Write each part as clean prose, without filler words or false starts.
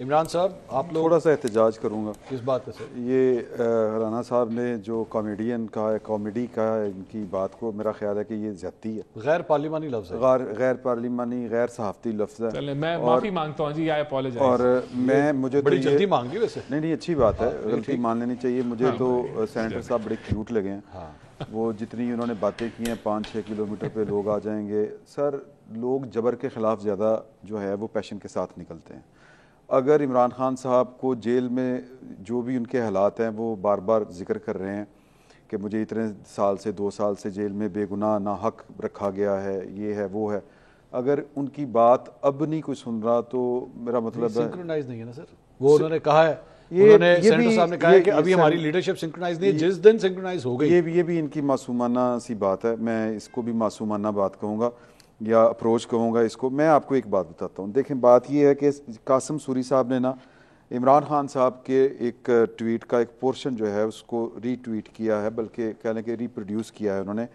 इमरान साहब, आप लोग थोड़ा सा एहतजाज करूँगा किस बात है सर? ये राना साहब ने जो कॉमेडियन कहा है, कॉमेडी कहा है, इनकी बात को मेरा ख्याल है कि ये ज़्यादती है, गैर पार्लिमानी लफ्ज़ है, गैर पार्लिमानी, गैर सहाफ़ती लफ्ज़ है। चलें, मैं माफ़ी मांगता हूँ जी, आई अपोलोजाइज। और मैं मुझे बड़ी तो जल्दी ये मांगी वैसे। नहीं अच्छी बात है, गलती मान लेनी चाहिए। मुझे तो सेनेटर साहब बड़े क्यूट लगे हैं। वो जितनी उन्होंने बातें की हैं, 5-6 किलोमीटर पे लोग आ जाएंगे। सर, लोग जबर के ख़िलाफ़ ज़्यादा जो है वो पैशन के साथ निकलते हैं। अगर इमरान खान साहब को जेल में जो भी उनके हालात हैं वो बार बार जिक्र कर रहे हैं कि मुझे इतने साल से 2 साल से जेल में बेगुनाह ना हक रखा गया है, ये है वो है, अगर उनकी बात अब नहीं कोई सुन रहा तो मेरा मतलब है सिंक्रोनाइज नहीं है ना सर, वो उन्होंने कहा है, उन्होंने सेनेटर साहब ने कहा है कि अभी हमारी लीडरशिप सिंक्रोनाइज नहीं है, जिस दिन सिंक्रोनाइज हो गई। ये भी इनकी मासूमाना सी बात है। मैं इसको भी मासूमाना बात कहूँगा या अप्रोच कहूँगा इसको। मैं आपको एक बात बताता हूँ। देखें, बात ये है कि कासिम सूरी साहब ने ना इमरान खान साहब के एक ट्वीट का एक पोर्शन जो है उसको रीट्वीट किया है, बल्कि कहने के रिप्रोड्यूस किया है उन्होंने,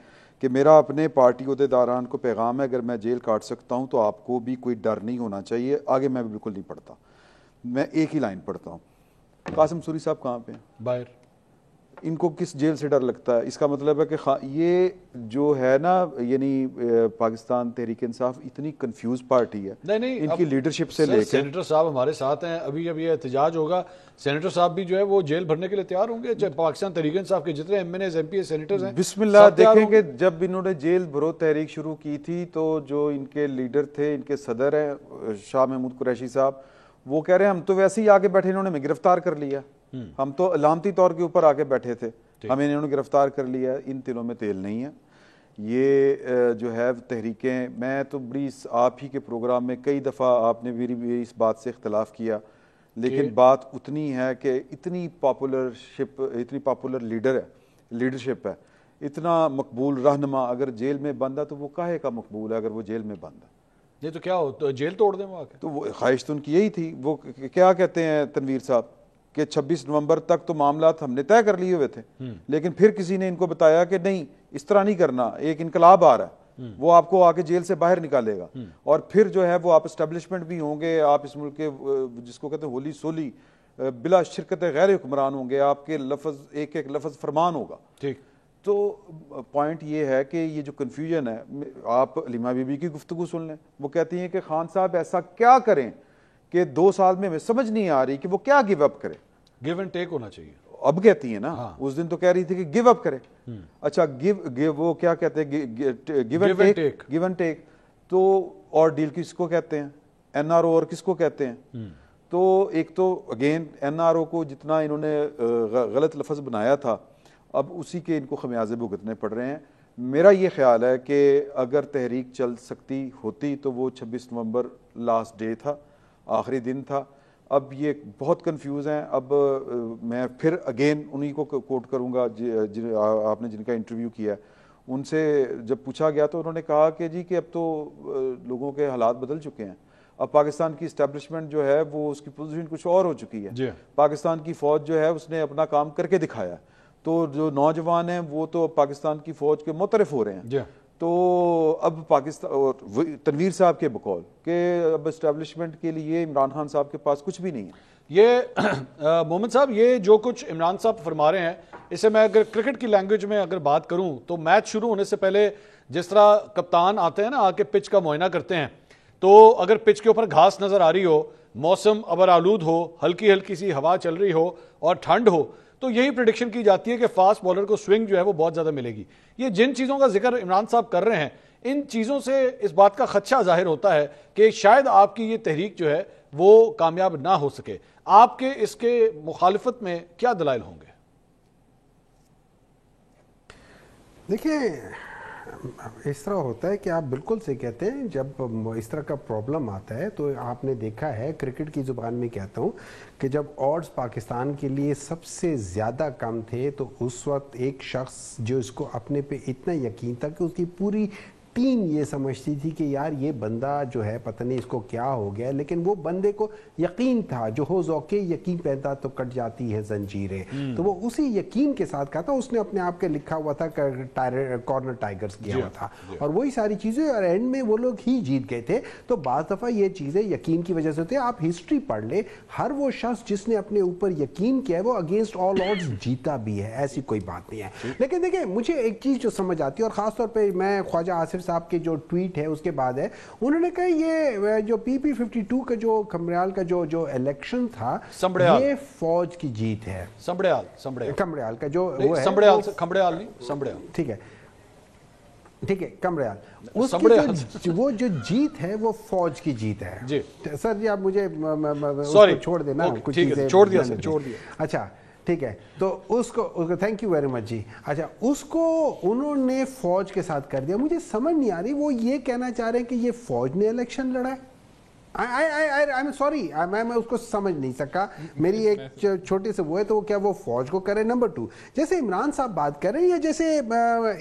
कि मेरा अपने पार्टी अहदेदारान को पैगाम है, अगर मैं जेल काट सकता हूँ तो आपको भी कोई डर नहीं होना चाहिए। आगे मैं बिल्कुल नहीं पढ़ता, मैं एक ही लाइन पढ़ता हूँ। कासिम सूरी साहब कहाँ पे हैं? बाहर। इनको किस जेल से डर लगता है? इसका मतलब है कि ये जो है ना, यानी पाकिस्तान तहरीक इंसाफ इतनी कंफ्यूज पार्टी है। नहीं, इनकी लीडरशिप से लेकर सेनेटर साहब हमारे साथ हैं, अभी जब ये एहतजाज होगा सेनेटर साहब भी जो है वो जेल भरने के लिए तैयार होंगे, चाहे पाकिस्तान तहरीक इंसाफ के जितने एमएनएज एमपीए सेनेटर्स हैं। बिस्मिल्लाह। देखेंगे, जब इन्होंने जेल भरो तहरीक शुरू की थी तो जो इनके लीडर थे, इनके सदर हैं शाह महमूद कुरैशी साहब, वो कह रहे हैं हम तो वैसे ही आगे बैठे, इन्होंने हमें गिरफ्तार कर लिया, हम तो अलामती तौर के ऊपर आके बैठे थे, हमें इन्होंने गिरफ्तार कर लिया। इन तिलों में तेल नहीं है। ये जो है तहरीकें, मैं तो बड़ी आप ही के प्रोग्राम में कई दफ़ा आपने भी इस बात से इख्तलाफ किया, लेकिन बात उतनी है कि इतनी पॉपुलर लीडरशिप है, इतना मकबूल रहनुमा अगर जेल में बंद है तो वो काहे का मकबूल है? अगर वो जेल में बंद है ये तो क्या हो, तो जेल तोड़ दें वो आके। तो वो ख्वाहिश तो उनकी यही थी। वो क्या कहते हैं तनवीर साहब कि 26 नवंबर तक तो मामला हमने तय कर लिए हुए थे, लेकिन फिर किसी ने इनको बताया कि नहीं, इस तरह नहीं करना, एक इनकलाब आ रहा है, वो आपको आके जेल से बाहर निकालेगा, और फिर जो है वो आप एस्टेब्लिशमेंट भी होंगे, आप इस मुल्क के जिसको कहते हैं होली सोली बिला शिरकत गैर हुक्मरान होंगे, आपके लफ्ज एक एक लफ्ज फरमान होगा। ठीक, तो पॉइंट ये है कि ये जो कन्फ्यूजन है, आप लिमा बीबी की गुफ्तगू सुन लें, वो कहती हैं कि खान साहब ऐसा क्या करें कि 2 साल में हमें समझ नहीं आ रही कि वो क्या गिव अप करे। गिव एंड टेक होना चाहिए, अब कहती है ना, उस दिन तो कह रही थी कि गिव अप करे। अच्छा, गिव वो क्या कहते हैं, गिव एंड टेक। तो और डील किसको कहते हैं? एनआरओ और किसको कहते हैं? तो एक तो अगेन एनआरओ को जितना इन्होंने गलत लफ्ज बनाया था, अब उसी के इनको खमियाजे भुगतने पड़ रहे हैं। मेरा ये ख्याल है कि अगर तहरीक चल सकती होती तो वो 26 नवंबर लास्ट डे था, आखिरी दिन था। अब ये बहुत कंफ्यूज हैं। अब मैं फिर अगेन उन्हीं को कोट करूंगा आपने जिनका इंटरव्यू किया, उनसे जब पूछा गया तो उन्होंने कहा कि जी कि अब तो लोगों के हालात बदल चुके हैं, अब पाकिस्तान की इस्टेब्लिशमेंट जो है वो उसकी पोजीशन कुछ और हो चुकी है। पाकिस्तान की फौज जो है उसने अपना काम करके दिखाया, तो जो नौजवान हैं वो तो पाकिस्तान की फौज के मुतरफ हो रहे हैं। तो अब पाकिस्तान तनवीर साहब के बकौल के अब एस्टेब्लिशमेंट के लिए इमरान खान साहब के पास कुछ भी नहीं है। ये मोहम्मद साहब, ये जो कुछ इमरान साहब फरमा रहे हैं, इसे मैं अगर क्रिकेट की लैंग्वेज में अगर बात करूं तो मैच शुरू होने से पहले जिस तरह कप्तान आते हैं ना, आके पिच का मुआयना करते हैं, तो अगर पिच के ऊपर घास नजर आ रही हो, मौसम अबर आलूद हो, हल्की हल्की सी हवा चल रही हो और ठंड हो, तो यही प्रेडिक्शन की जाती है कि फास्ट बॉलर को स्विंग जो है वो बहुत ज्यादा मिलेगी। ये जिन चीजों का जिक्र इमरान साहब कर रहे हैं, इन चीजों से इस बात का खदशा जाहिर होता है कि शायद आपकी ये तहरीक जो है वो कामयाब ना हो सके। आपके इसके मुखालिफत में क्या दलाइल होंगे? देखिए, इस तरह होता है कि आप बिल्कुल सही कहते हैं, जब इस तरह का प्रॉब्लम आता है तो आपने देखा है, क्रिकेट की ज़ुबान में कहता हूँ कि जब ऑड्स पाकिस्तान के लिए सबसे ज़्यादा कम थे तो उस वक्त एक शख्स जो इसको अपने पे इतना यकीन था कि उसकी पूरी टीम ये समझती थी कि यार ये बंदा जो है पता नहीं इसको क्या हो गया, लेकिन वो बंदे को यकीन था, जो हो ज़ौक़े यकीन पैदा तो कट जाती है जंजीरें, तो वो उसी यकीन के साथ कहा था। उसने अपने आप के लिखा हुआ था कॉर्नर टाइगर्स किया हुआ था, और वही सारी चीज़ें, और एंड में वो लोग ही जीत गए थे। तो बाज़ दफ़ा ये चीज़ें यकीन की वजह से होती है। आप हिस्ट्री पढ़ ले, हर वो शख्स जिसने अपने ऊपर यकीन किया है वो अगेंस्ट ऑल ऑड्स जीता भी है, ऐसी कोई बात नहीं है। लेकिन देखिए मुझे एक चीज़ जो समझ आती है, और ख़ासतौर पे मैं ख्वाजा आसिफ साहब के जो ट्वीट है उसके बाद है, उन्होंने कहा ये जो PP52 का जो कमरियाल का जो इलेक्शन था ये फौज की जीत है। कमरियाल का जो वो है, खंबड़ियाल नहीं, संबड़ियाल, ठीक है कमरियाल, उसकी वो जो जीत है वो फौज की जीत है जी। सर जी आप मुझे छोड़ देना, कुछ चीजें छोड़ दिया। अच्छा ठीक है, तो उसको थैंक यू वेरी मच जी। अच्छा उसको उन्होंने फौज के साथ कर दिया। मुझे समझ नहीं आ रही वो ये कहना चाह रहे हैं कि ये फौज ने इलेक्शन लड़ा है। आई एम सॉरी, मैं उसको समझ नहीं सका। मेरी एक छोटे से वो है, तो क्या वो फौज को करे? नंबर 2, जैसे इमरान साहब बात कर रहे हैं या जैसे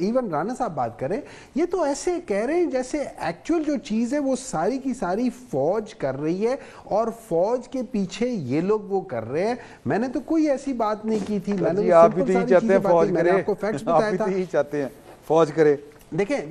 इवन राना साहब बात कर रहे हैं, ये तो ऐसे कह रहे हैं जैसे एक्चुअल जो चीज़ है वो सारी की सारी फौज कर रही है और फौज के पीछे ये लोग वो कर रहे हैं। मैंने तो कोई ऐसी बात नहीं की थी। मैंने आप भी तो यही चाहते हैं फौज करे, आपको फैक्ट्स बताया था, यही चाहते हैं फौज करे। देखें